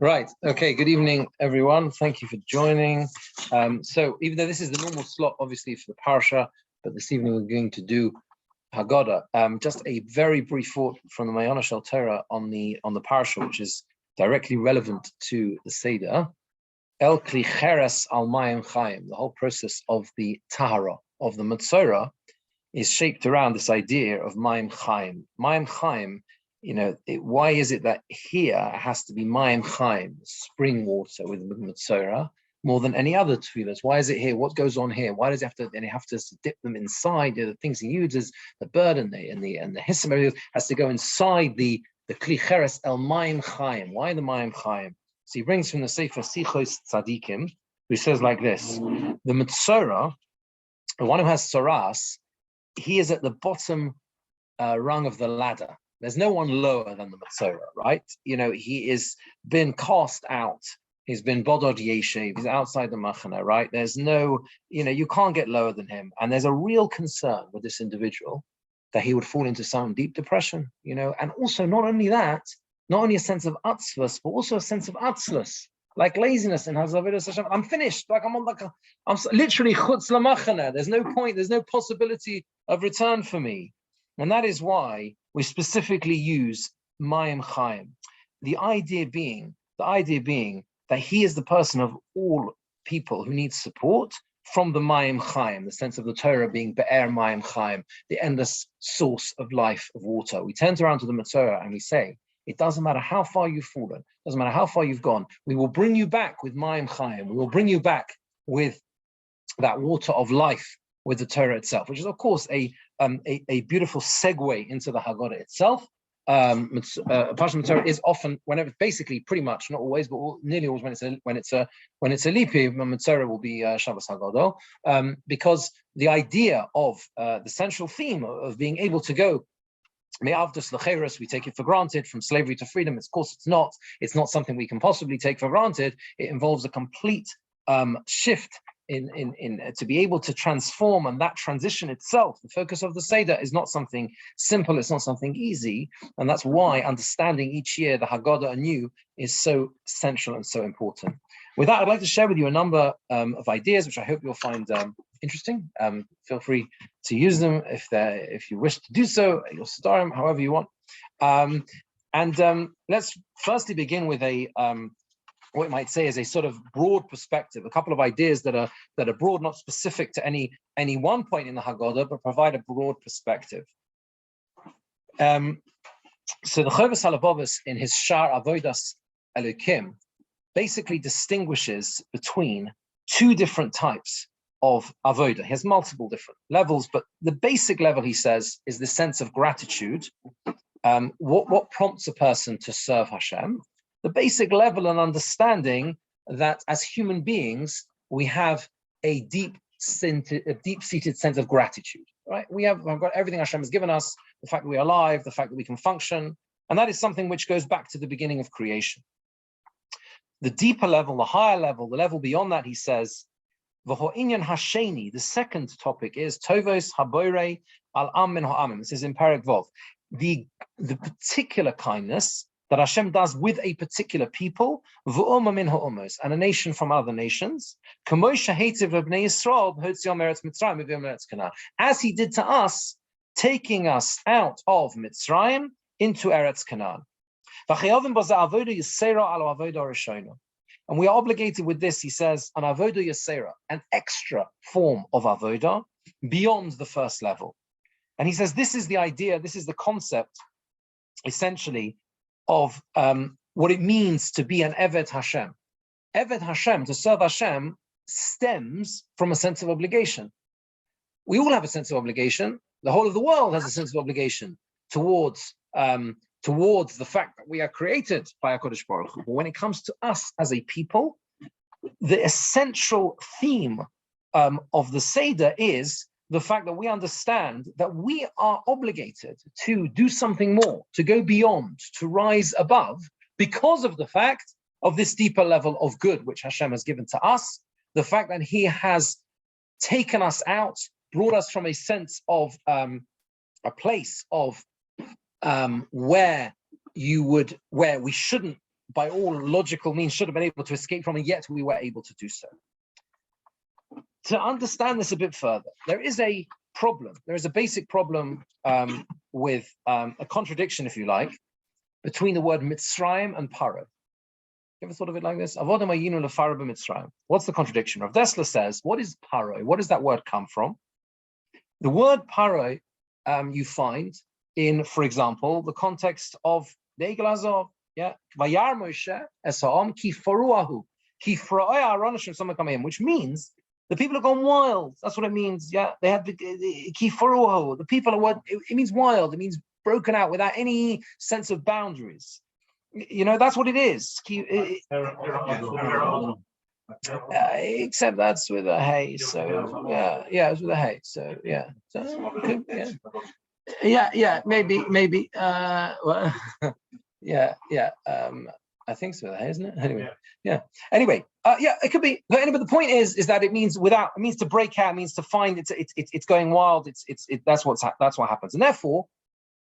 Right. Okay. Good evening, everyone. Thank you for joining. So even though this is the normal slot, obviously, for the parasha, but this evening we're going to do Haggada. Just a very brief thought from the Mayana Shel Torah on the parasha, which is directly relevant to the Seder. El Kli Cheres Al Mayim Chaim. The whole process of the Tahara, of the Metzora, is shaped around this idea of Mayim Chaim. Mayim Chaim, why is it that here it has to be Mayim Chaim, spring water with Metzora, more than any other tefillas? Why is it here? What goes on here? Why does it have to dip them inside? The things he uses, the bird and the hissim has to go inside the Kli Cheres El Mayim Chaim. Why the Mayim Chaim? So he brings from the Sefer Sichos Tzadikim, who says like this: the Metzora, the one who has Toras, he is at the bottom rung of the ladder. There's no one lower than the Metzora, right? He is been cast out. He's been bodod yeshiv. He's outside the machana, right? There's no, you can't get lower than him. And there's a real concern with this individual that he would fall into some deep depression, and also not only that, not only a sense of atzvus, but also a sense of atzlus, like laziness in Hazavidas Hashem. I'm finished. I'm literally chutz lamachana. There's no point. There's no possibility of return for me. And that is why we specifically use Mayim Chaim. The idea being that he is the person of all people who need support from the Mayim Chaim, the sense of the Torah being Be'er Mayim Chaim, the endless source of life, of water. We turn around to the Metzora and we say, it doesn't matter how far you've fallen, doesn't matter how far you've gone, we will bring you back with Mayim Chaim. We will bring you back with that water of life, with the Torah itself, which is of course a beautiful segue into the Haggada itself. Parshat Metzora is often, whenever, basically, pretty much, not always, but nearly always, when it's a leap year, Metzora will be Shabbos Haggada, because the idea of the central theme of being able to go me'avdus l'cheres, we take it for granted, from slavery to freedom. Of course, it's not something we can possibly take for granted. It involves a complete shift in to be able to transform, and that transition itself, the focus of the Seder, is not something simple, it's not something easy, and that's why understanding each year the Haggada anew is so central and so important. With that, I'd like to share with you a number of ideas which I hope you'll find interesting. Feel free to use them if you wish to do so. You'll start them however you want. Let's firstly begin with what you might say is a sort of broad perspective, a couple of ideas that are broad, not specific to any one point in the Haggada, but provide a broad perspective. So the Chovos Halevavos in his Shar Avodas Elokim basically distinguishes between two different types of avodah. He has multiple different levels, but the basic level, he says, is the sense of gratitude. What prompts a person to serve Hashem? The basic level and understanding that as human beings, we have a deep-seated sense of gratitude, right? We've got everything Hashem has given us, the fact that we are alive, the fact that we can function, and that is something which goes back to the beginning of creation. The deeper level, the higher level, the level beyond that, he says, V'ho'inyan hasheni, the second topic is Tovos haboirei al am min ha'amim. This is in Perek Vov. The particular kindness that Hashem does with a particular people, v'oma min ha'omos, and a nation from other nations, as he did to us, taking us out of Mitzrayim into Eretz Canaan. And we are obligated with this, he says, an avodah yasera, an extra form of avodah beyond the first level. And he says this is the idea, this is the concept, essentially, of what it means to be an Eved Hashem. Eved Hashem, to serve Hashem, stems from a sense of obligation. We all have a sense of obligation. The whole of the world has a sense of obligation towards the fact that we are created by HaKadosh Baruch Hu. But when it comes to us as a people, the essential theme of the Seder is the fact that we understand that we are obligated to do something more, to go beyond, to rise above, because of the fact of this deeper level of good which Hashem has given to us, the fact that he has taken us out, brought us from a sense of a place of where we shouldn't by all logical means should have been able to escape from, and yet we were able to do so. To understand this a bit further, there is a problem. There is a basic problem with a contradiction, if you like, between the word Mitzrayim and Paro. You ever thought of it like this? What's the contradiction? Rav Dessler says, what is Paro? What does that word come from? The word Paro you find in, for example, the context of the Egel Hazor, Vayar Moshe Esa'am ki faruahu, ki fra'aya aronashim samakamim, which means the people have gone wild. That's what it means. Yeah, they had the ki faruahu. The people are what it means wild. It means broken out without any sense of boundaries. That's what it is. Except that's with a hay. So it's with a hay. So maybe. I think so, isn't it? Anyway, it could be. But the point is that it means without. It means to break out. It means to find. It's going wild. That's what happens. And therefore,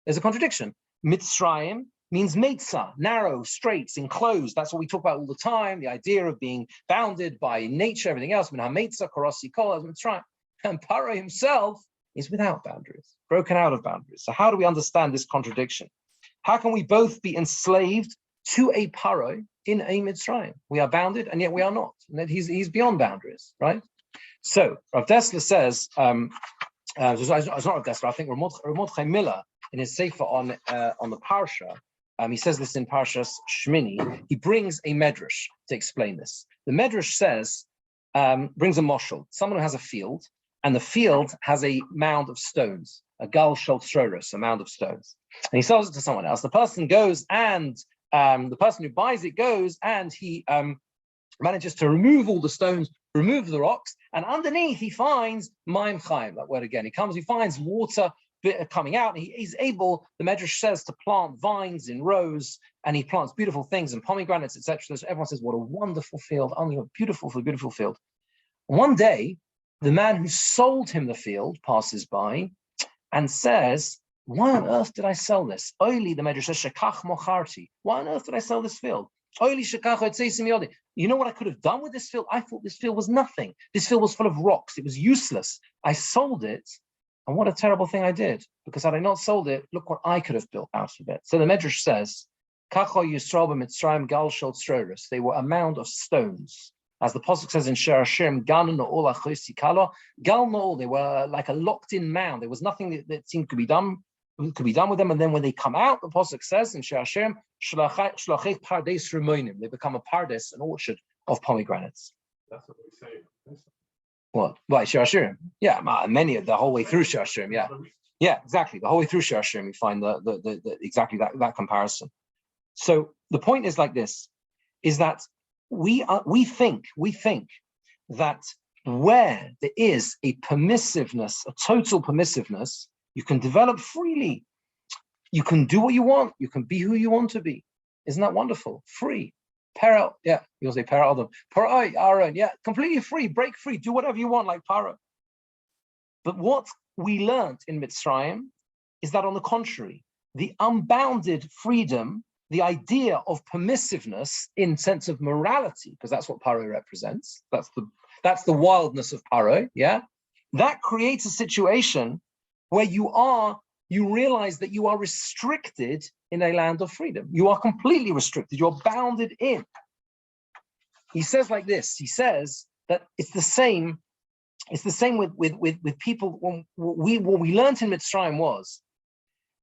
there's a contradiction. Mitzrayim means Meitzah, narrow, straight, enclosed. That's what we talk about all the time. The idea of being bounded by nature, everything else. Meitzah, Korasi, Kol, Mitzrayim. And Paro himself is without boundaries, broken out of boundaries. So how do we understand this contradiction? How can we both be enslaved to a Paro in a Mitzrayim? We are bounded, and yet we are not. And that he's beyond boundaries, right? So Rav Dessler says, it's not Rav Dessler, I think Ramot Miller in his Sefer on the Parsha, he says this in Parshas Shmini. He brings a medrash to explain this. The medrash says, brings a moshel, someone who has a field, and the field has a mound of stones, a gal shel troros, a mound of stones. And he sells it to someone else. The person goes and the person who buys it goes and he manages to remove all the stones, remove the rocks, and underneath he finds Maim Chaim, that word again. He finds water coming out, and he's able, the Medrash says, to plant vines in rows, and he plants beautiful things and pomegranates, etc. So everyone says, what a wonderful field, beautiful field. One day, the man who sold him the field passes by and says, why on earth did I sell this? Oili, the Medrash says, shekach mocharti. Why on earth did I sell this field? Oili shekach otzeisim yodi. You know what I could have done with this field? I thought this field was nothing. This field was full of rocks. It was useless. I sold it. And what a terrible thing I did, because had I not sold it, look what I could have built out of it. So the Medrash says, Kacho Yisrael b'Mitzrayim gal shel troros. They were a mound of stones. As the Pasuk says in Shir Hashem, Gal no'ol achosi kalo, Gal no'ol, they were like a locked-in mound. There was nothing that seemed to be done with them. And then when they come out, the Pasuk says in Shir Hashem, Shlachech pardes rumoinim. They become a pardes, an orchard of pomegranates. That's what we say. What? Right, Shir Hashirim. Yeah, many of the whole way through Shir Hashirim. Yeah, exactly. The whole way through Shir Hashirim, we find the exactly that comparison. So the point is like this: is that we think that where there is a permissiveness, a total permissiveness, you can develop freely. You can do what you want. You can be who you want to be. Isn't that wonderful? Free. Paro, you'll say Paro Adam. Paro, Aaron, completely free, break free, do whatever you want like Paro. But what we learned in Mitzrayim is that on the contrary, the unbounded freedom, the idea of permissiveness in sense of morality, because that's what Paro represents, that's the wildness of Paro, that creates a situation where you realize that you are restricted in a land of freedom. You are completely restricted. You're bounded in. He says like this. He says that it's the same with people. What we learned in Mitzrayim was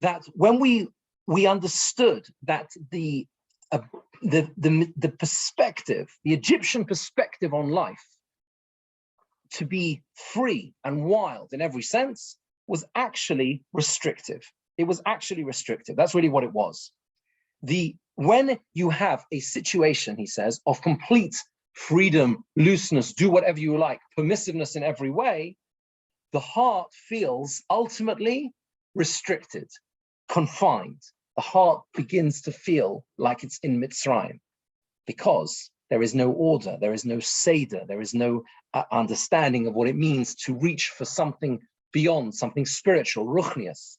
that when we understood that the perspective, the Egyptian perspective on life, to be free and wild in every sense, was actually restrictive. It was actually restrictive. That's really what it was. When you have a situation, he says, of complete freedom, looseness, do whatever you like, permissiveness in every way, the heart feels ultimately restricted, confined. The heart begins to feel like it's in Mitzrayim because there is no order, there is no Seder, there is no understanding of what it means to reach for something beyond, something spiritual, ruchnius.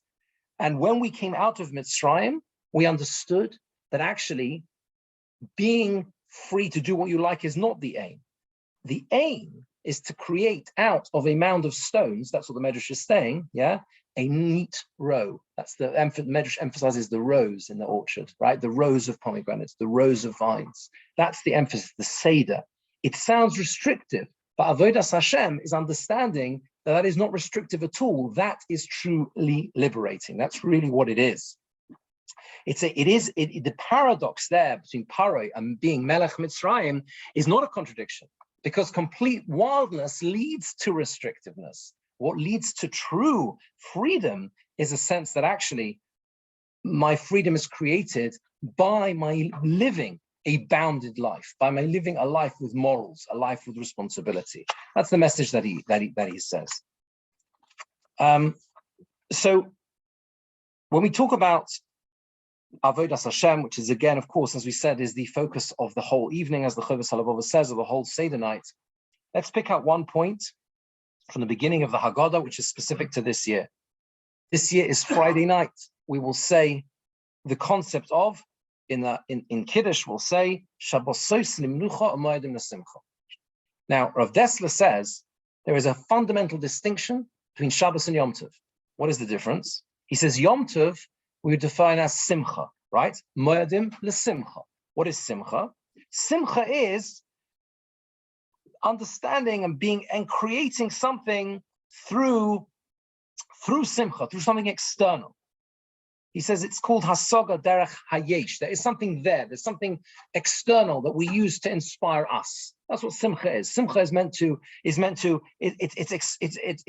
And when we came out of Mitzrayim, we understood that actually being free to do what you like is not the aim. The aim is to create out of a mound of stones, that's what the Medrash is saying, yeah, a neat row. That's the Medrash emphasizes the rows in the orchard, right? The rows of pomegranates, the rows of vines. That's the emphasis, the Seder. It sounds restrictive, but Avodas Hashem is understanding that that is not restrictive at all. That is truly liberating. That's really what it is. The paradox there between Paro and being Melech Mitzrayim is not a contradiction, because complete wildness leads to restrictiveness. What leads to true freedom is a sense that actually my freedom is created by my living a bounded life, by my living a life with morals, a life with responsibility. That's the message that he says. So when we talk about Avodas Hashem, which is again, of course, as we said, is the focus of the whole evening, as the Chovos HaLevavos says, of the whole Seder night. Let's pick out one point from the beginning of the Haggada, which is specific to this year. This year is Friday night. We will say the concept of, in Kiddush, we'll say, Shabbosos Limnucha U'Moedim L'Simcha. Now, Rav Dessler says there is a fundamental distinction between Shabbos and Yom Tov. What is the difference? He says Yom Tov we would define as simcha, right? Moedim l'simcha. What is simcha? Simcha is understanding and creating something through simcha, through something external. He says it's called hasaga derech hayesh. There is something there. There's something external that we use to inspire us. That's what simcha is. Simcha is meant to. It's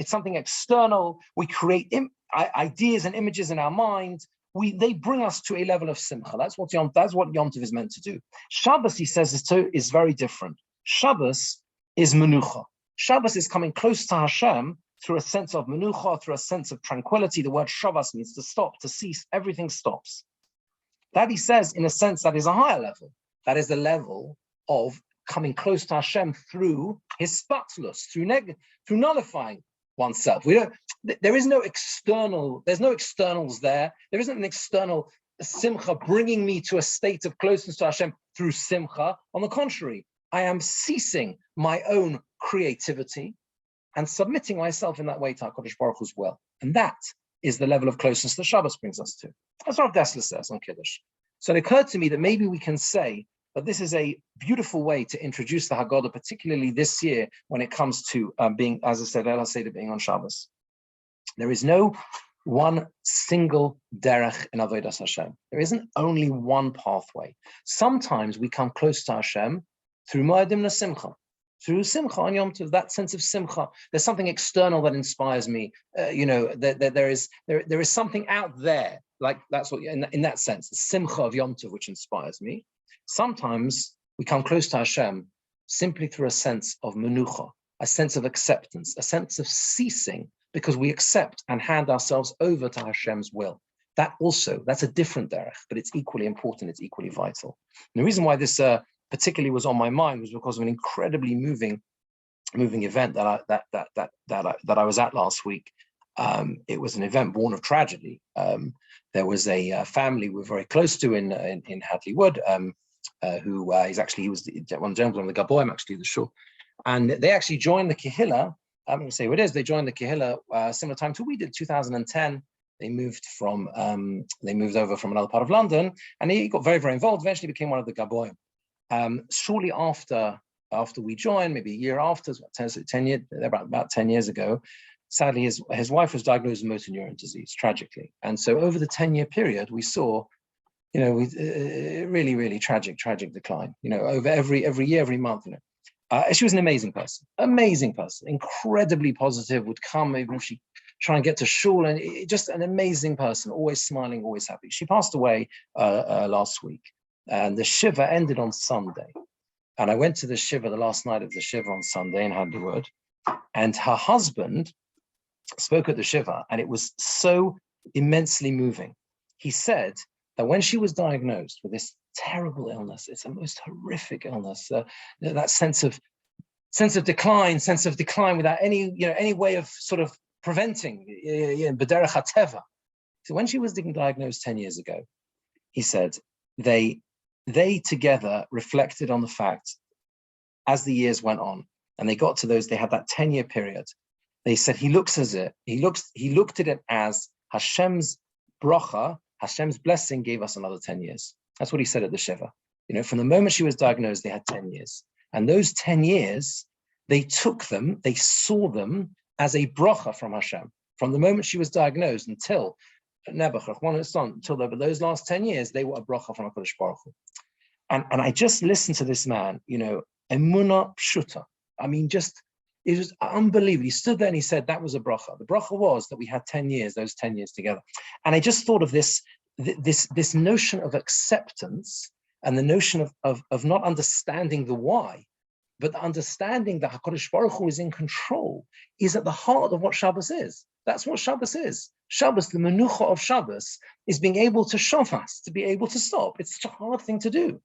something external. We create ideas and images in our mind. They bring us to a level of simcha. That's what Yom Tov is meant to do. Shabbos, he says, is very different. Shabbos is menucha. Shabbos is coming close to Hashem through a sense of menucha, through a sense of tranquility. The word Shabbos means to stop, to cease. Everything stops. That, he says, in a sense, that is a higher level. That is the level of coming close to Hashem through his spatzlus, through nullifying oneself. There is no external, there's no externals there. There isn't an external simcha bringing me to a state of closeness to Hashem through simcha. On the contrary, I am ceasing my own creativity and submitting myself in that way to HaKadosh Baruch Hu's will. And that is the level of closeness that Shabbos brings us to. That's what Rav Dessler says on Kiddush. So it occurred to me that maybe we can say that this is a beautiful way to introduce the Haggada, particularly this year when it comes to being, as I said, Leil HaSeder being on Shabbos. There is no one single derech in Avodas Hashem. There isn't only one pathway. Sometimes we come close to Hashem through Moedim L'Simcha, through Simcha on Yom Tov, that sense of Simcha. There's something external that inspires me. There is something out there, like that's what in that sense, the Simcha of Yom Tov, which inspires me. Sometimes we come close to Hashem simply through a sense of menucha, a sense of acceptance, a sense of ceasing, because we accept and hand ourselves over to Hashem's will. That's a different derech, but it's equally important, it's equally vital. And the reason why this particularly was on my mind was because of an incredibly moving event that I was at last week. It was an event born of tragedy. There was a family we're very close to in Hadley Wood, who he was one of the Gaboim, actually, the shul. And they actually joined the Kehillah. I'm going to say what it is. They joined the Kehillah similar time to we did, 2010. They moved over from another part of London, and he got very, very involved. Eventually became one of the Gaboim. Shortly after we joined, maybe a year after, about 10 years ago, sadly, his wife was diagnosed with motor neuron disease, tragically. And so over the 10-year period, we saw, really, really tragic decline, over every year, every month. She was an amazing person, incredibly positive, would come even if she try and get to shul, and just an amazing person, always smiling, always happy. She passed away last week, and the Shiva ended on Sunday. And I went to the Shiva, the last night of the Shiva on Sunday in Hadley Wood, and her husband spoke at the Shiva, and it was so immensely moving. He said that when she was diagnosed with this terrible illness, it's a most horrific illness, that sense of decline without any way of sort of preventing, b'derech hateva. So when she was diagnosed 10 years ago, he said they they together reflected on the fact, as the years went on, and they got to those, they had that 10-year period. They said he looked at it as Hashem's bracha, Hashem's blessing gave us another 10 years. That's what he said at the Shiva. From the moment she was diagnosed, they had 10 years. And those 10 years, they saw them as a bracha from Hashem. From the moment she was diagnosed until those last 10 years, they were a bracha from HaKadosh Baruch Hu. And I just listened to this man, emunah pshuta. I mean, it was unbelievable. He stood there and he said that was a bracha. The bracha was that we had 10 years, those 10 years together. And I just thought of this notion of acceptance and the notion of not understanding the why, but the understanding that HaKadosh Baruch Hu is in control is at the heart of what Shabbos is. That's what Shabbos is. Shabbos, the menucha of Shabbos, is being able to shavas, to be able to stop. It's such a hard thing to do.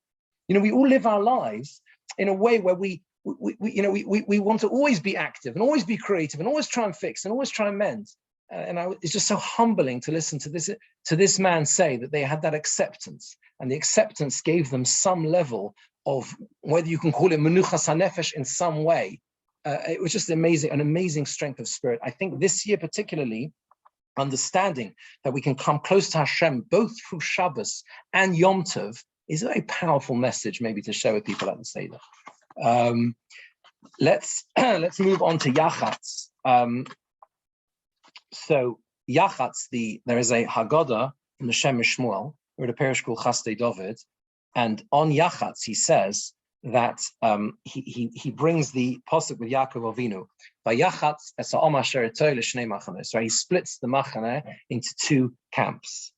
We all live our lives in a way where we want to always be active and always be creative and always try and fix and always try and mend. It's just so humbling to listen to this man say that they had that acceptance, and the acceptance gave them some level of, whether you can call it menuchas hanefesh in some way. It was just an amazing strength of spirit. I think this year particularly, understanding that we can come close to Hashem both through Shabbos and Yom Tov is a very powerful message, maybe to share with people at the Seder. Let's move on to Yachatz. So Yachatz, there is a Haggada from the Shem Shmuel, or the parish called Chastei David, and on Yachatz he says that he brings the pasuk with Yaakov Avinu. By Yachatz es ha'om asher etoy l'shnei machanos. So he splits the machane into two camps.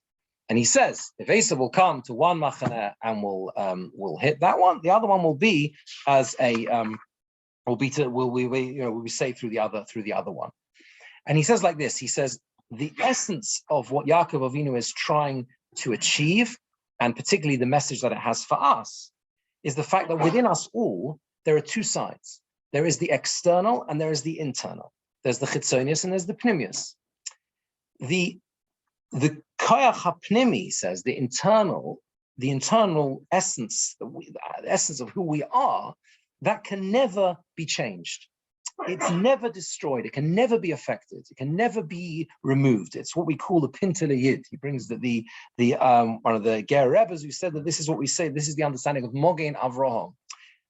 And he says, if Esav will come to one machaneh and will hit that one, the other one will be as a will be safe through the other one. And he says like this. He says the essence of what Yaakov Avinu is trying to achieve, and particularly the message that it has for us, is the fact that within us all there are two sides. There is the external and there is the internal. There's the chitzonius and there's the pnimius. The koyach hapnimi says the internal essence, the essence of who we are, that can never be changed. It's never destroyed. It can never be affected. It can never be removed. It's what we call the pintel yid. He brings the one of the Ger Rebbes who said that this is what we say. This is the understanding of Mogen Avraham.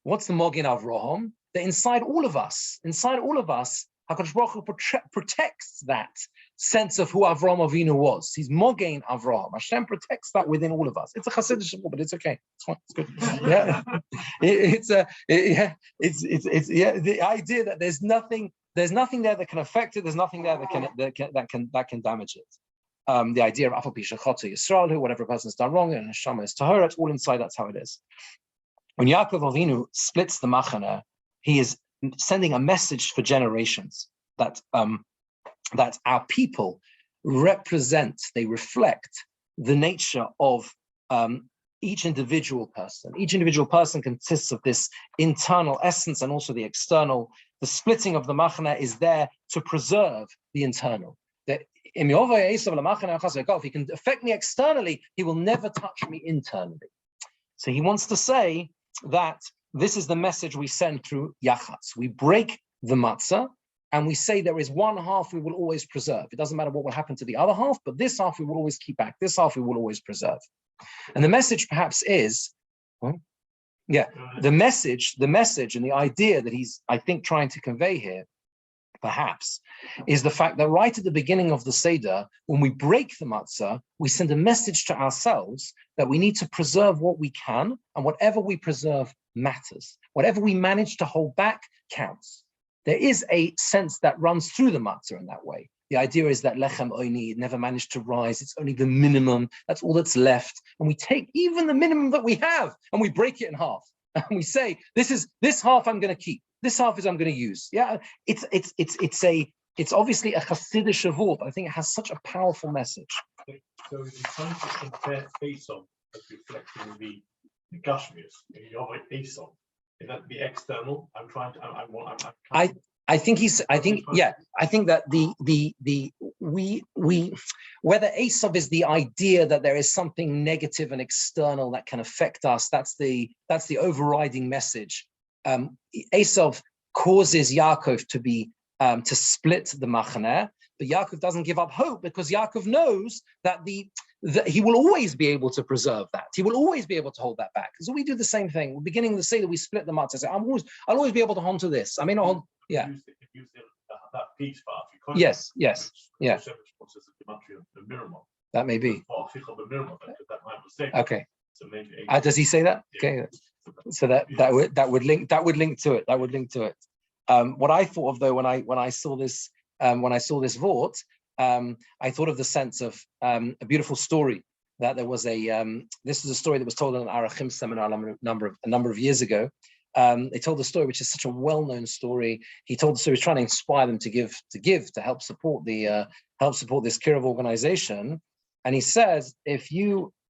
What's the Mogen Avraham? That inside all of us, HaKadosh Baruch Hu protects that sense of who Avraham Avinu was. He's Mogen Avraham. Hashem protects that within all of us. It's a Hasidic word, but it's okay. It's fine. It's good. Yeah, it's the idea that there's nothing there that can affect it. There's nothing there that can damage it. The idea of Afal Pi Shechata Yisrael, who whatever a person's done wrong and Neshama is Tahora, it's all inside. That's how it is. When Yaakov Avinu splits the Machana, he is sending a message for generations that our people reflect the nature of each individual person. Each individual person consists of this internal essence and also the external. The splitting of the machana is there to preserve the internal. That if he can affect me externally, he will never touch me internally. So he wants to say that this is the message we send through Yachatz. We break the matzah and we say there is one half we will always preserve. It doesn't matter what will happen to the other half, but this half we will always keep back. This half we will always preserve. And the message perhaps is, the message and the idea that he's, I think, trying to convey here, perhaps, is the fact that right at the beginning of the Seder, when we break the matzah, we send a message to ourselves that we need to preserve what we can, and whatever we preserve matters. Whatever we manage to hold back counts. There is a sense that runs through the matzah in that way. The idea is that lechem oini never managed to rise. It's only the minimum. That's all that's left. And we take even the minimum that we have and we break it in half. And we say, this half I'm going to keep. This half is I'm going to use. Yeah, it's obviously a Hasidic shavur, but I think it has such a powerful message. So it's trying to compare Esav as reflecting the Gashmius, Esav. Is that the external? I think that whether Esav is the idea that there is something negative and external that can affect us, that's the overriding message. Esav causes Yaakov to be to split the machaneh, but Yaakov doesn't give up hope because Yaakov knows that he will always be able to preserve that. He will always be able to hold that back. So we do the same thing. We're beginning the Seder, we split the matzah. I'll always be able to hold to this. I may not hold. Yeah. That piece part. Yes. That may be. Okay. So maybe does he say that? Yeah. Okay. So that would link to it. What I thought of though when I saw this vort, I thought of the sense of a beautiful story that there was this was a story that was told in an Arachim seminar a number of years ago. They told the story, which is such a well-known story. He told the story, he was trying to inspire them to help support this Kiruv organization. And he says,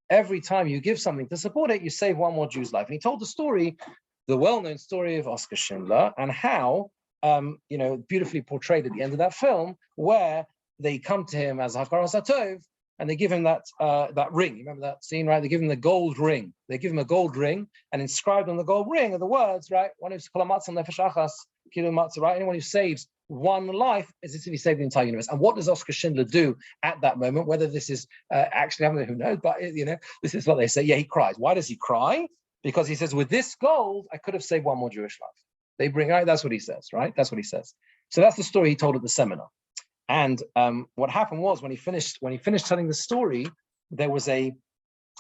every time you give something to support it, you save one more Jew's life. And he told the well-known story of Oskar Schindler and how, beautifully portrayed at the end of that film, where they come to him as Hafkar Satov, and they give him that ring. You remember that scene, right? They give him the gold ring. They give him a gold ring, and inscribed on the gold ring are the words, right? One who's right? Anyone who saves one life is as if he saved the entire universe. And what does Oskar Schindler do at that moment? Whether this is actually happening, who knows? But this is what they say. Yeah, he cries. Why does he cry? Because he says, with this gold, I could have saved one more Jewish life. They bring out. That's what he says, right? That's what he says. So that's the story he told at the seminar. And what happened was when he finished telling the story, there was a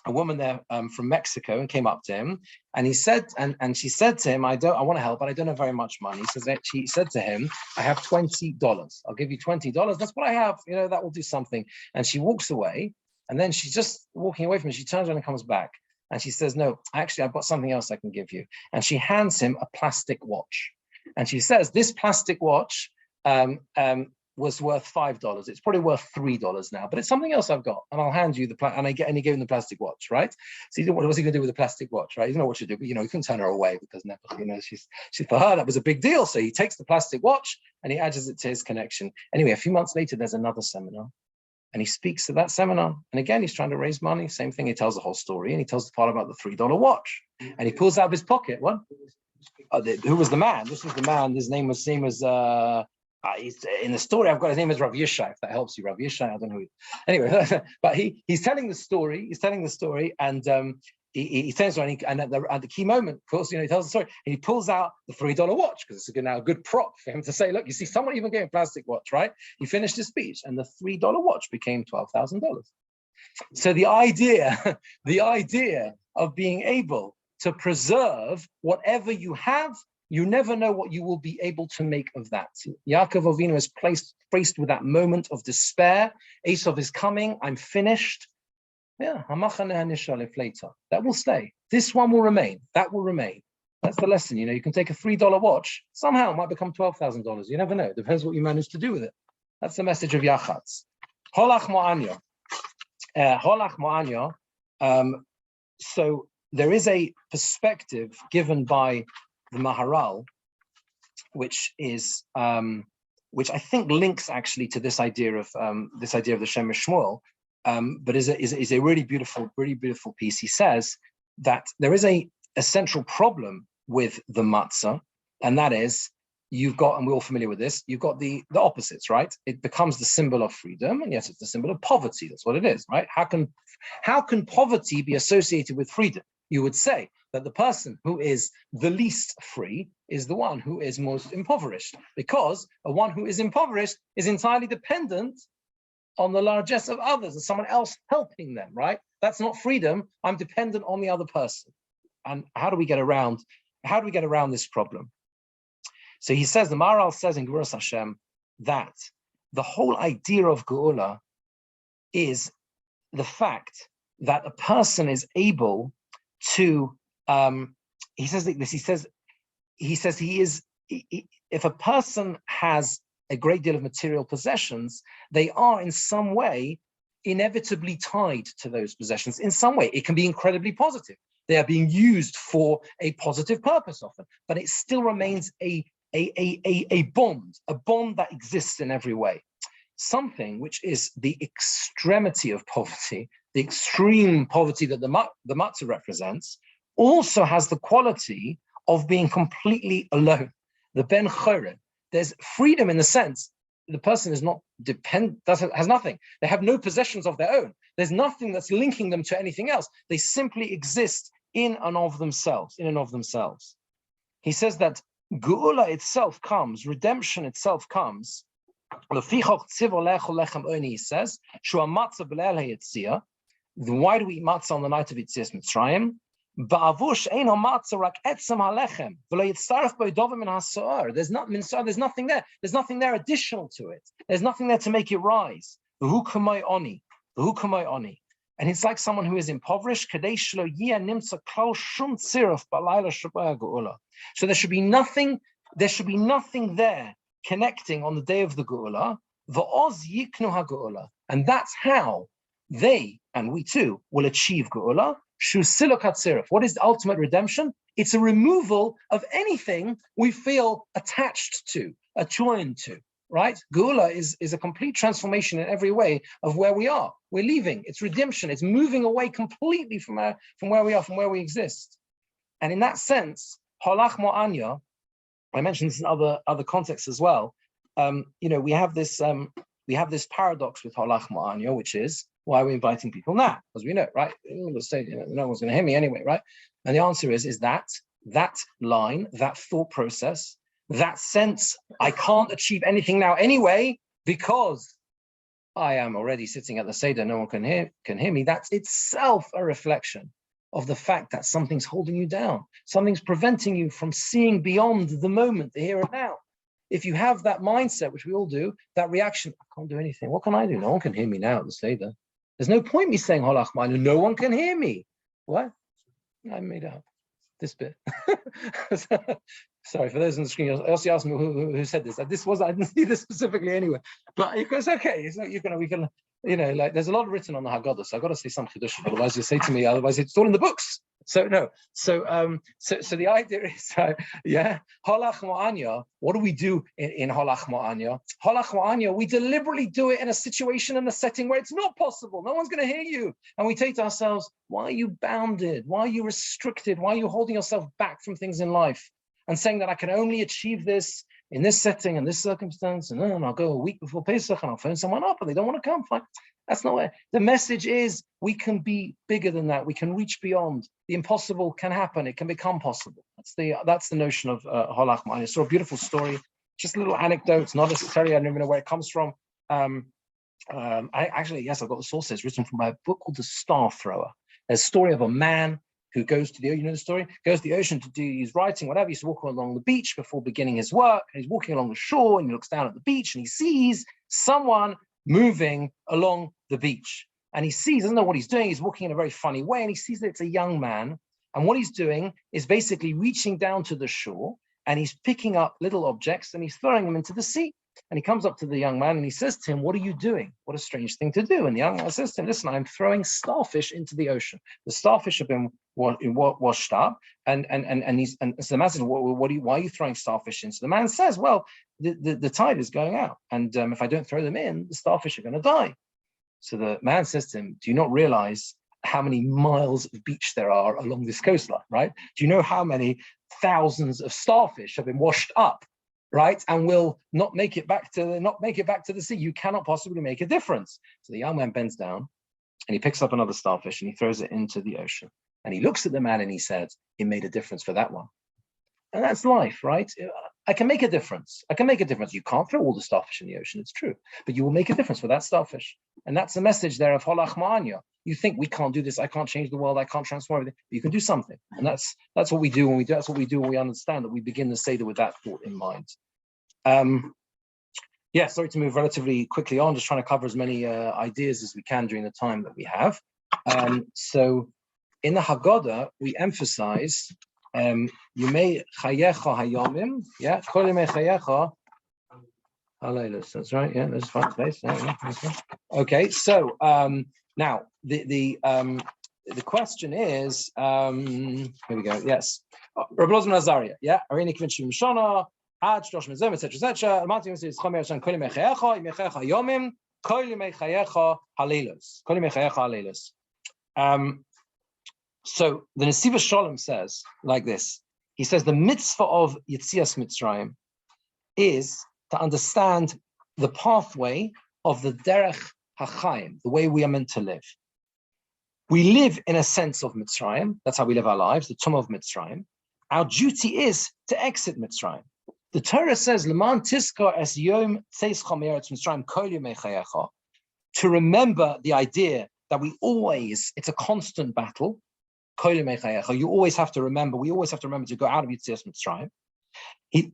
woman there from Mexico and came up to him, and he said, and she said to him, I want to help, but I don't have very much money. She said to him, I have $20. I'll give you $20. That's what I have. That will do something. And she walks away, and then she's just walking away from him. She turns around and comes back, and she says, no, actually, I've got something else I can give you. And she hands him a plastic watch, and she says, this plastic watch was worth $5. It's probably worth $3 now, but it's something else I've got, and I'll hand you and he gave him the plastic watch, right? So what was he going to do with the plastic watch, right? He didn't know what to do, but he couldn't turn her away because she's for her that was a big deal. So he takes the plastic watch and he adds it to his connection. Anyway, a few months later, there's another seminar, and he speaks at that seminar, and again he's trying to raise money. Same thing. He tells the whole story, and he tells the part about the $3 watch, and he pulls out of his pocket. What? Who was the man? This was the man. His name was in the story, I've got his name is Rav Yishai, if that helps you. Rav Yishai, I don't know who. Anyway, but he's telling the story. And he turns around, and at the key moment, of course, he tells the story, and he pulls out the $3 watch because it's now a good prop for him to say, look, you see, someone even gave a plastic watch, right? He finished his speech, and the $3 watch became $12,000. So the idea of being able to preserve whatever you have, you never know what you will be able to make of that. Yaakov Avinu is faced with that moment of despair. Esav is coming. I'm finished. Yeah, that will stay. This one will remain. That will remain. That's the lesson. You can take a $3 watch. Somehow it might become $12,000. You never know. It depends what you manage to do with it. That's the message of Yachatz. Holach Mo'anya. So there is a perspective given by the Maharal, which I think links actually to this idea of the Shemesh Shmuel, but is a really beautiful piece. He says that there is a central problem with the matzah, and that is you've got, and we're all familiar with this, you've got the opposites, right? It becomes the symbol of freedom, and yes, it's the symbol of poverty. That's what it is, right? How can poverty be associated with freedom? You would say that the person who is the least free is the one who is most impoverished, because the one who is impoverished is entirely dependent on the largesse of others and someone else helping them, right? That's not freedom. I'm dependent on the other person. And how do we get around this problem? So he says, the Maharal says in Gevuras Hashem that the whole idea of Geula is the fact that a person is able to, if a person has a great deal of material possessions, they are in some way inevitably tied to those possessions. In some way, it can be incredibly positive. They are being used for a positive purpose often, but it still remains a bond that exists in every way. something which is the extremity of poverty, the extreme poverty that the matzah represents, also has the quality of being completely alone. The ben choren, there's freedom in the sense the person is not has nothing. They have no possessions of their own. There's nothing that's linking them to anything else. They simply exist in and of themselves, He says that Geula itself comes, redemption itself comes. He says, why do we eat matzah on the night of Yetzias Mitzrayim? There's nothing there. There's nothing there additional to it. There's nothing there to make it rise. And it's like someone who is impoverished. So there should be nothing there connecting on the day of the Geula. And that's how they, and we too, will achieve Geula. What is the ultimate redemption? It's a removal of anything we feel attached to, attuned to, right? Geula is a complete transformation in every way of where we are. We're leaving. It's redemption. It's moving away completely from where we are, from where we exist. And in that sense, halach mo'anya, I mentioned this in other contexts as well. We have this paradox with halach mo'anya, which is, why are we inviting people now? Because we know, right? No one's going to hear me anyway, right? And the answer is that line, that thought process, that sense, I can't achieve anything now anyway, because I am already sitting at the Seder, no one can hear me. That's itself a reflection of the fact that something's holding you down. Something's preventing you from seeing beyond the moment, the here and now. If you have that mindset, which we all do, that reaction, I can't do anything. What can I do? No one can hear me now at the Seder. There's no point me saying halach ma'anya. No one can hear me. What? I made up this bit. Sorry for those on the screen. Also asked me who said this. I didn't see this specifically anyway. But it's okay. It's like we can. There's a lot written on the Haggada, so I've got to say some chiddushim. Otherwise, you say to me, otherwise it's all in the books. So no. So the idea is, halach ma'anya. What do we do in halach ma'anya? Halach ma'anya, we deliberately do it in a situation and a setting where it's not possible. No one's going to hear you, and we take to ourselves, why are you bounded? Why are you restricted? Why are you holding yourself back from things in life and saying that I can only achieve this in this setting and this circumstance, and then I'll go a week before Pesach and I'll phone someone up and they don't want to come. Fine. That's not where the message is. We can be bigger than that. We can reach beyond. The impossible can happen. It can become possible. That's the notion of halach ma'anya. I saw a beautiful story, just a little anecdote. It's not necessarily, I don't even know where it comes from. I've got the sources written from a book called The Star Thrower. There's a story of a man who goes to the story, goes to the ocean to do his writing, whatever. He's walking along the beach before beginning his work. And he's walking along the shore and he looks down at the beach and he sees someone moving along the beach. And he doesn't know what he's doing. He's walking in a very funny way. And he sees that it's a young man. And what he's doing is basically reaching down to the shore and he's picking up little objects and he's throwing them into the sea. And he comes up to the young man and he says to him, what are you doing? What a strange thing to do. And the young man says to him, listen, I'm throwing starfish into the ocean. The starfish have been washed up. And so the man says, why are you throwing starfish in? So the man says, well, the tide is going out. And if I don't throw them in, the starfish are going to die. So the man says to him, do you not realize how many miles of beach there are along this coastline, right? Do you know how many thousands of starfish have been washed up? Right, and will not make it back to the sea. You cannot possibly make a difference. So the young man bends down and he picks up another starfish and he throws it into the ocean. And he looks at the man and he says, it made a difference for that one. And that's life, right? I can make a difference. You can't throw all the starfish in the ocean, it's true, but you will make a difference for that starfish. And that's the message there of halach ma'anya. You think we can't do this, I can't change the world, I can't transform everything, but you can do something. And that's what we do when we do. That's what we do when we understand that we begin the Seder with that thought in mind. Sorry to move relatively quickly on, just trying to cover as many ideas as we can during the time that we have. So in the Haggada, we emphasize Yumei Chayecha Hayomim, Kol Yumei Chayecha Haleilos. That's right, there's a fine place. Okay, so now the question is, here we go. Yes, Rabbi Birnbaum Azaria. Arini Kvinchim Shana. Ad shlosh mezem, etc. Amati is chomer shan kol mechayecha, mechayecha yomim, kol mechayecha halelos, kol mechayecha halelos. So the Nesiva Shalom says like this. He says the mitzvah of Yetzias Mitzrayim is to understand the pathway of the derech hachaim, the way we are meant to live. We live in a sense of Mitzrayim. That's how we live our lives, the tumah of Mitzrayim. Our duty is to exit Mitzrayim. The Torah says, "Leman tiskar es yom tzeischa me'eretz Mitzrayim kol yomei chayecha," to remember the idea that it's a constant battle. Kol yomei chayecha. You always have to remember. We always have to remember to go out of Yetzias Mitzrayim.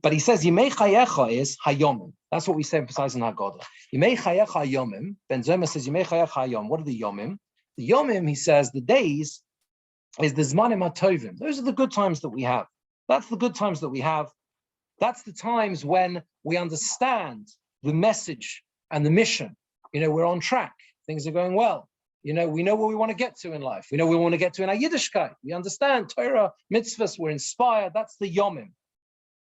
But he says, Yimei chayecha is hayomim. That's what we say emphasize in Haggada. Yimei chayecha hayomim. Ben Zoma says, Yimei chayecha hayom. What are the yomim? The yomim, he says, the days is the zmanim hatovim. Those are the good times that we have. That's the good times that we have. That's the times when we understand the message and the mission. We're on track. Things are going well. We know where we want to get to in life. We know where we want to get to in our Yiddishkeit. We understand Torah, mitzvahs, we're inspired. That's the yomim.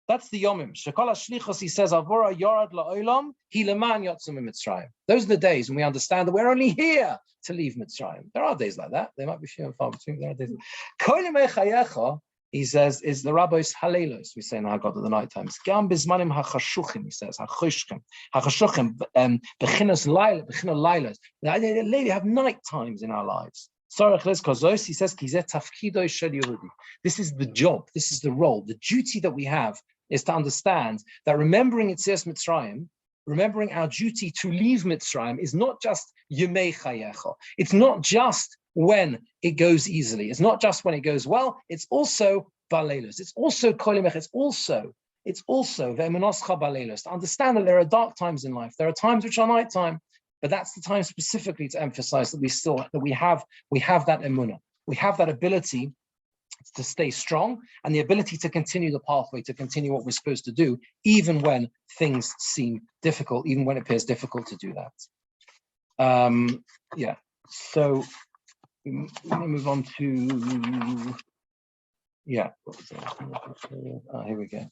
That's the yomim. Shekol hashlichos, he says, Avora yorad la'olam, hi leman yotzim Mitzrayim. Those are the days when we understand that we're only here to leave Mitzrayim. There are days like that. There might be few and far between. There are days. Kol yomei chayecha, he says, is the rabbis halelos. We say in Haggada at the night times. Gam bizmanim hachashuchim, he says, hachashuchim, bechinas laila, bechinas lailas. They have night times in our lives. He says, this is the job, this is the role, the duty that we have is to understand that remembering Yetzias Mitzrayim, remembering our duty to leave Mitzrayim is not just Yemei Chayecha. It's not just when it goes easily. It's not just when it goes well. It's also Balelos. It's also Kolimech. It's also Ve'emonoscha Balelos. To understand that there are dark times in life. There are times which are nighttime. But that's the time specifically to emphasize that we have that emunah. We have that ability to stay strong and the ability to continue the pathway, to continue what we're supposed to do, even when things seem difficult, even when it appears difficult to do that. So let me move on to, what was that? Here we go,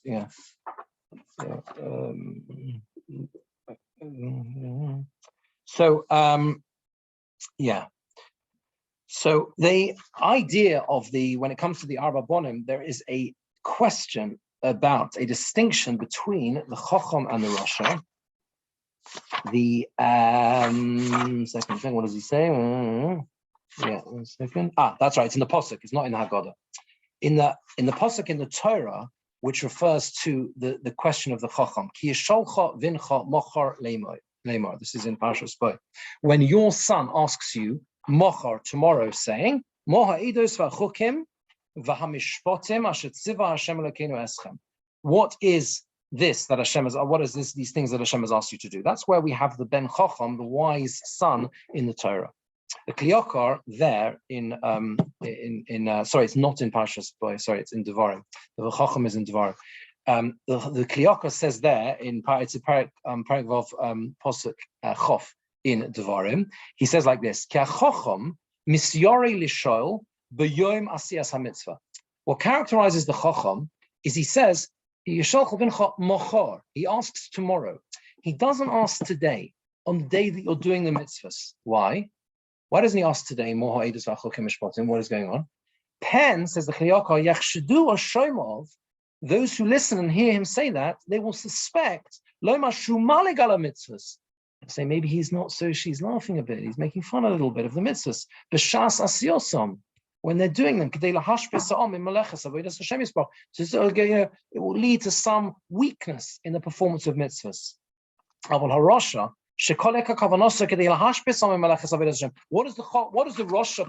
So the idea of when it comes to the Arba Bonim, there is a question about a distinction between the Chacham and the Rasha. The second thing, what does he say? One second. That's right. It's in the Pasuk. It's not in the Haggada. In the Pasuk in the Torah, which refers to the question of the Chacham. Ki yisholcha vincha mochar leimoi. This is in Parshas Bo. When your son asks you, Mochar, tomorrow, saying, Moha idos v'chukim v'hamishpotim asher tziva Hashem Elokeinu eschem. What is this that Hashem has? What is this? These things that Hashem has asked you to do. That's where we have the Ben Chacham, the wise son, in the Torah. The Kliyokar there sorry, it's not in Parshas Bo. Sorry, it's in Devarim. The Chacham is in Devarim. The Kliyokar says there it's a Parak Vav Posuk Chof in Devarim. He says like this: Ki hachacham misyori lishoel b'yom asiyas hamitzvah. What characterizes the Chacham is he says yisholcha vincha mochar. He asks tomorrow. He doesn't ask today on the day that you're doing the mitzvahs. Why? Why doesn't he ask today? Moha edus v'chukim mishpatim. What is going on? Pen says the Kliyokar yachshedu ashomov. Those who listen and hear him say that, they will suspect, lo mashu malig ala mitzvahs. Say maybe he's laughing a bit, he's making fun a little bit of the mitzvahs. B'shas asiyosam, when they're doing them, it will lead to some weakness in the performance of mitzvahs. What does the Rasha,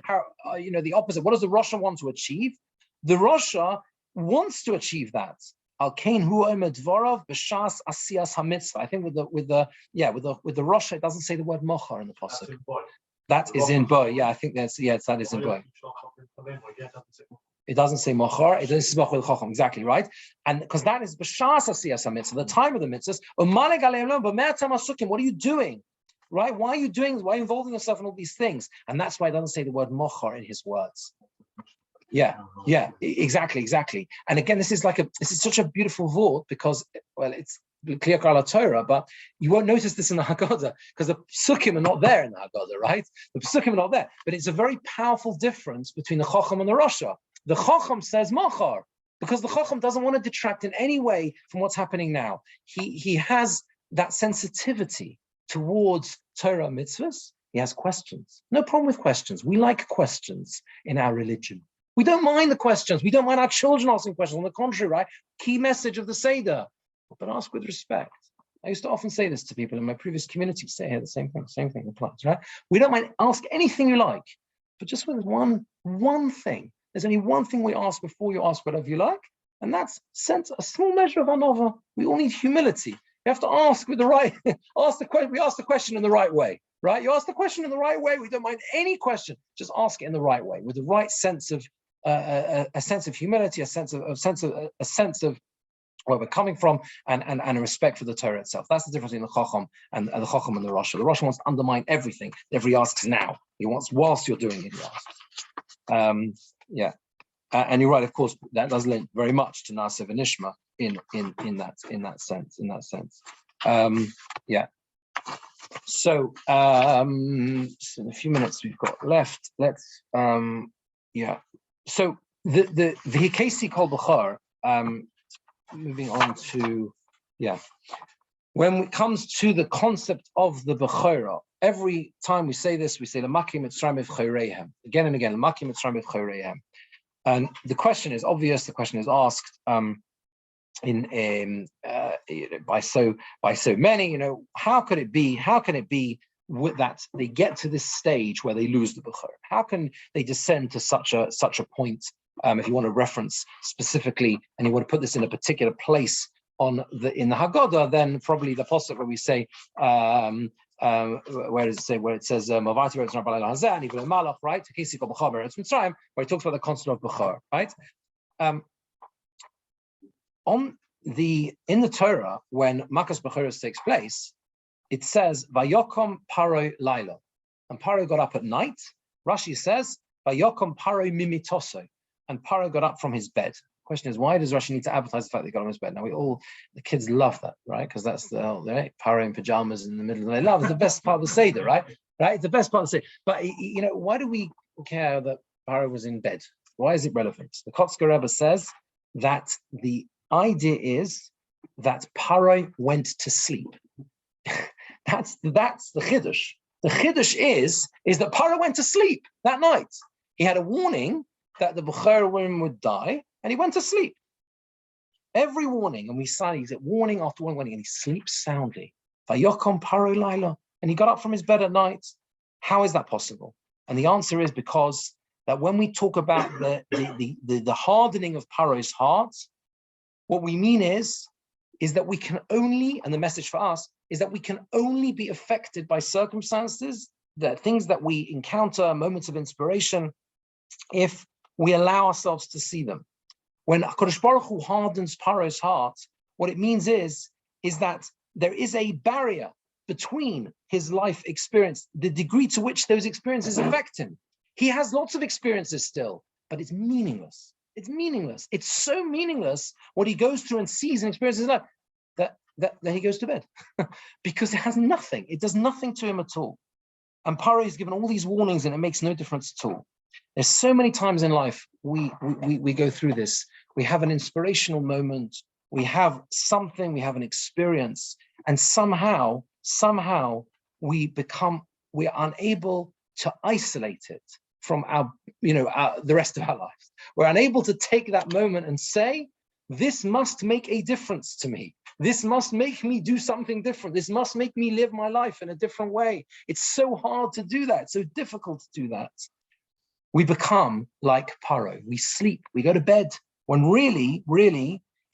the opposite? What does the Rasha want to achieve? The Rasha wants to achieve that. I think with the Rasha, it doesn't say the word mochar in the pasuk. That is in boy. Yeah, I think that is in boy. It doesn't say mochar. It doesn't say mochar with chacham. Exactly right. And because that is b'shas asiyas hamitzvah, the time of the mitzvahs. What are you doing? Right? Why are you doing? Why are you involving yourself in all these things? And that's why it doesn't say the word mochar in his words. Exactly. And again, this is such a beautiful vort because, well, it's clear Kala Torah, but you won't notice this in the Haggada because the psukim are not there in the Haggada, right? The psukim are not there, but it's a very powerful difference between the Chacham and the Rasha. The Chacham says Machar because the Chacham doesn't want to detract in any way from what's happening now. He has that sensitivity towards Torah mitzvahs. He has questions. No problem with questions. We like questions in our religion. We don't mind the questions. We don't mind our children asking questions. On the contrary, right? Key message of the Seder. But ask with respect. I used to often say this to people in my previous community. Say here the same thing applies, right? We don't mind, ask anything you like, but just with one thing. There's only one thing we ask before you ask whatever you like, and that's a small measure of anova. We all need humility. You have to ask with the right, we ask the question in the right way, right? You ask the question in the right way. We don't mind any question. Just ask it in the right way, with the right sense of a sense of humility, a sense of where we're coming from, and a respect for the Torah itself. That's the difference between the Chacham and the Chacham and the Rasha. The Rasha wants to undermine everything. Therefore, he asks now. He wants whilst you're doing it. He asks. And you're right. Of course, that does link very much to Naasev and Nishma in that sense. So, in a few minutes we've got left. Let's So the Hikesi Kol B'char. Moving on to, when it comes to the concept of the Bechora, every time we say this, we say L'makim Mitzrayim B'choreihem again and again. L'makim Mitzrayim B'choreihem, and the question is obvious. The question is asked by so many. How could it be? How can it be that they get to this stage where they lose the Bechora? How can they descend to such a point? If you want to reference specifically, and you want to put this in a particular place in the Haggada, then probably the pasuk where we say, where it says, right? Where it talks about the concept of Bechor, right? In the Torah, when Makas Bechoros takes place, it says, Vayokom Paroi Laila, and Paro got up at night. Rashi says, Vayokom Paroi Mimitoso, and Paro got up from his bed. The question is, why does Rashi need to advertise the fact that he got on his bed? Now, the kids love that, right? Because that's Paro in pajamas in the middle of the night. It's the best part of the Seder, right? Right? It's the best part of the Seder. But, why do we care that Paro was in bed? Why is it relevant? The Kotzker Rebbe says that the idea is that Paro went to sleep. That's the Chiddush. The Chiddush is that Paro went to sleep that night. He had a warning that the Bechor woman would die, and he went to sleep. Every warning, and we say he's at warning after warning, and he sleeps soundly. Vayokom Paro Laila, and he got up from his bed at night. How is that possible? And the answer is because that when we talk about the hardening of Paro's heart, what we mean is that we can only, and the message for us is that we can only be affected by circumstances, the things that we encounter, moments of inspiration, if we allow ourselves to see them. When HaKadosh Baruch Hu hardens Paro's heart, what it means is that there is a barrier between his life experience, the degree to which those experiences affect him. He has lots of experiences still, but it's meaningless. It's meaningless. It's so meaningless what he goes through and sees and experiences in life that he goes to bed because it has nothing. It does nothing to him at all. And Paro is given all these warnings and it makes no difference at all. There's so many times in life we go through this. We have an inspirational moment. We have something, we have an experience, and somehow we're unable to isolate it from the rest of our lives. We're unable to take that moment and say, this must make a difference to me. This must make me do something different. This must make me live my life in a different way. It's so hard to do that, so difficult to do that. We become like Paro. We sleep, we go to bed, when really,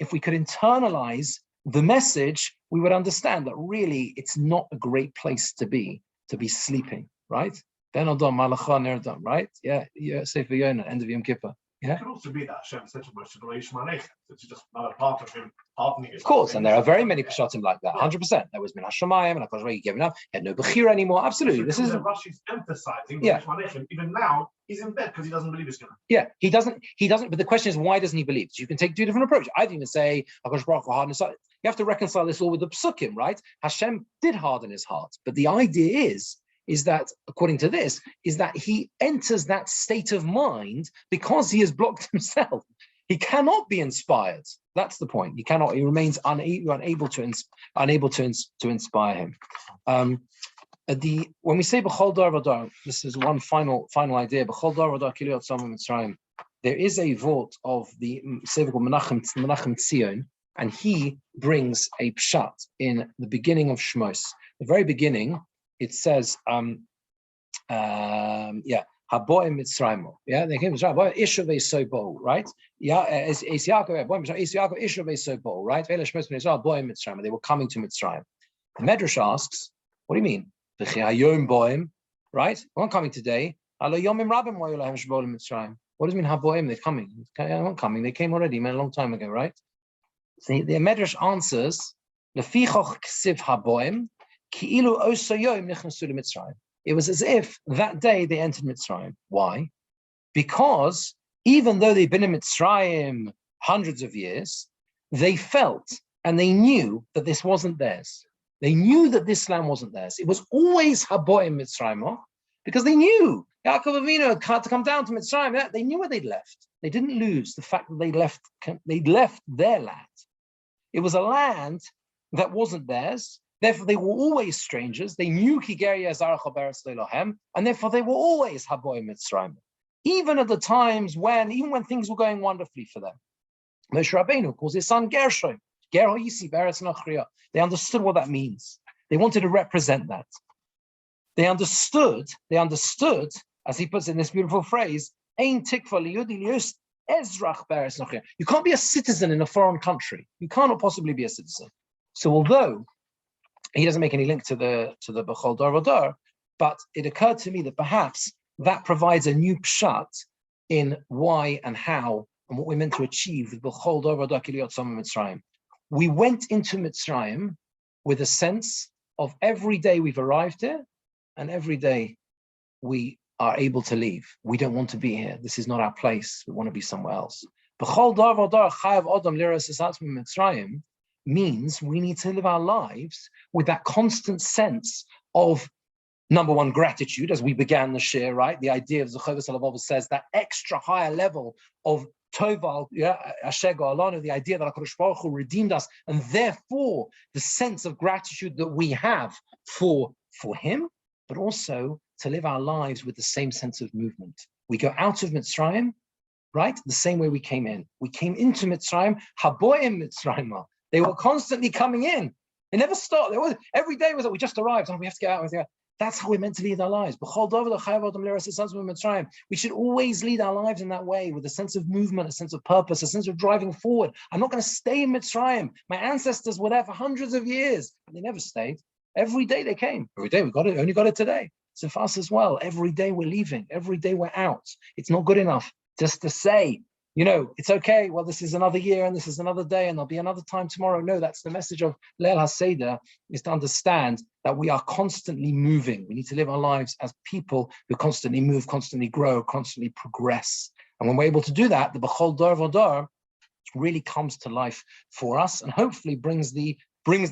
if we could internalize the message, we would understand that really it's not a great place to be sleeping, right? Ben Adam Malacha Nerdam, right? Yeah, Sefer Yonah, end of Yom Kippur. Yeah. It could also be that Hashem said to Moshe, it's just not a part of him hardening his. Of course, and there are very many Peshatim like that, 100%. There was Min HaShamayim, and HaKadosh Baruch Hu giving up, he had no Bechira anymore. Absolutely. This is Rashi's emphasizing even now, He's in bed because he doesn't believe it's going to. Yeah, he doesn't, but the question is, why doesn't he believe? So you can take two different approaches. I'd even say, HaKadosh Baruch Hu hardened his heart. You have to reconcile this all with the psukim, right? Hashem did harden his heart. But the idea is that, according to this, is that he enters that state of mind because he has blocked himself. He cannot be inspired. That's the point. He cannot. He remains unable to inspire him. When we say b'chol dar v'dar, this is one final idea. B'chol dar v'dar kiliyot samim Mitzrayim. There is a vault of the Sefer Menachem Tzion, and he brings a pshat in the beginning of Shmos. The very beginning, it says, Haboim Mitzrayim. Yeah, they came to Mitzrayim. Ishavei Sobo, right? Yeah, es Yaakov Ishavei Sobo, right? They were coming to Mitzrayim. The Medrash asks, what do you mean? Right? They weren't coming today. What does it mean Haboim? They're coming. They weren't coming. They came already, a long time ago, right? So the Medrash answers, Lefichoch ksiv Haboim, ki'ilu osayoim nichnasu Mitzrayim. It was as if that day they entered Mitzrayim. Why? Because even though they've been in Mitzrayim hundreds of years, they felt and they knew that this wasn't theirs. They knew that this land wasn't theirs. It was always Haboim Mitzrayim, because they knew Yaakov Avinu had to come down to Mitzrayim. They knew where they'd left. They didn't lose the fact that they'd left their land. It was a land that wasn't theirs. Therefore, they were always strangers. They knew and therefore they were always Haboim Mitzrayim. Even at the times when things were going wonderfully for them. Moshe Rabbeinu calls his son Gershom. They understood what that means. They wanted to represent that. They understood, as he puts it in this beautiful phrase, Ein tikva liyudi liyus ezrach be'eretz nochria. You can't be a citizen in a foreign country. You cannot possibly be a citizen. So although he doesn't make any link to the B'chol Dar V'Dar, but it occurred to me that perhaps that provides a new pshat in why and how and what we're meant to achieve with B'chol Dar V'Dar Kiliyot Samim Mitzrayim. We went into Mitzrayim with a sense of every day we've arrived here and every day we are able to leave. We don't want to be here. This is not our place. We want to be somewhere else. B'chol Dar V'Dar Chayav Adam Liras Esatzmi Mitzrayim means we need to live our lives with that constant sense of, number one, gratitude, as we began the share, right? The idea of Zechova Salavova says that extra higher level of Toval, Asher Go'alanu, the idea that HaKadosh Baruch Hu redeemed us, and therefore the sense of gratitude that we have for him, but also to live our lives with the same sense of movement. We go out of Mitzrayim, right? The same way we came in. We came into Mitzrayim, Haboim Mitzrayim. They were constantly coming in. They never stopped. Every day was that we just arrived and we have to get out. That's how we're meant to lead our lives. We should always lead our lives in that way, with a sense of movement, a sense of purpose, a sense of driving forward. I'm not going to stay in Mitzrayim. My ancestors were there for hundreds of years, but they never stayed. Every day they came. Every day we got it. Only got it today. So for us as well, every day we're leaving. Every day we're out. It's not good enough just to say, it's okay. Well, this is another year and this is another day and there'll be another time tomorrow. No, that's the message of Leil HaSeder, is to understand that we are constantly moving. We need to live our lives as people who constantly move, constantly grow, constantly progress. And when we're able to do that, the B'chol Dar V'Dar really comes to life for us and hopefully brings the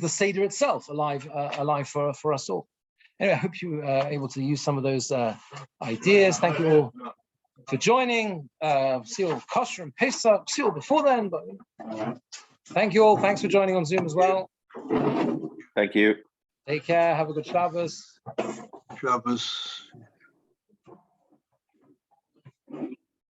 Seder itself alive for us all. Anyway, I hope you are able to use some of those ideas. Thank you all for joining. See you all kosher and Pesach. See you all before then. But thank you all. Thanks for joining on Zoom as well. Thank you. Take care. Have a good Shabbos. Shabbos.